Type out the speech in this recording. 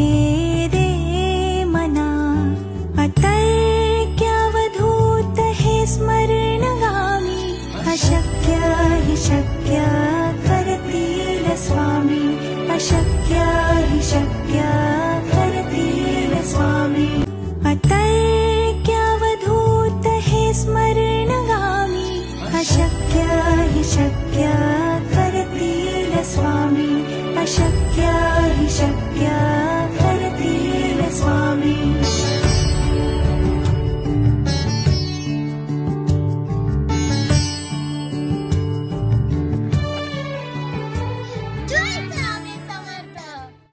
हे रे मना, अतर्क्यावधूत हे स्मरणगामी, अशक्य हि शक्य करतील स्वामी, अशक्य हि शक्य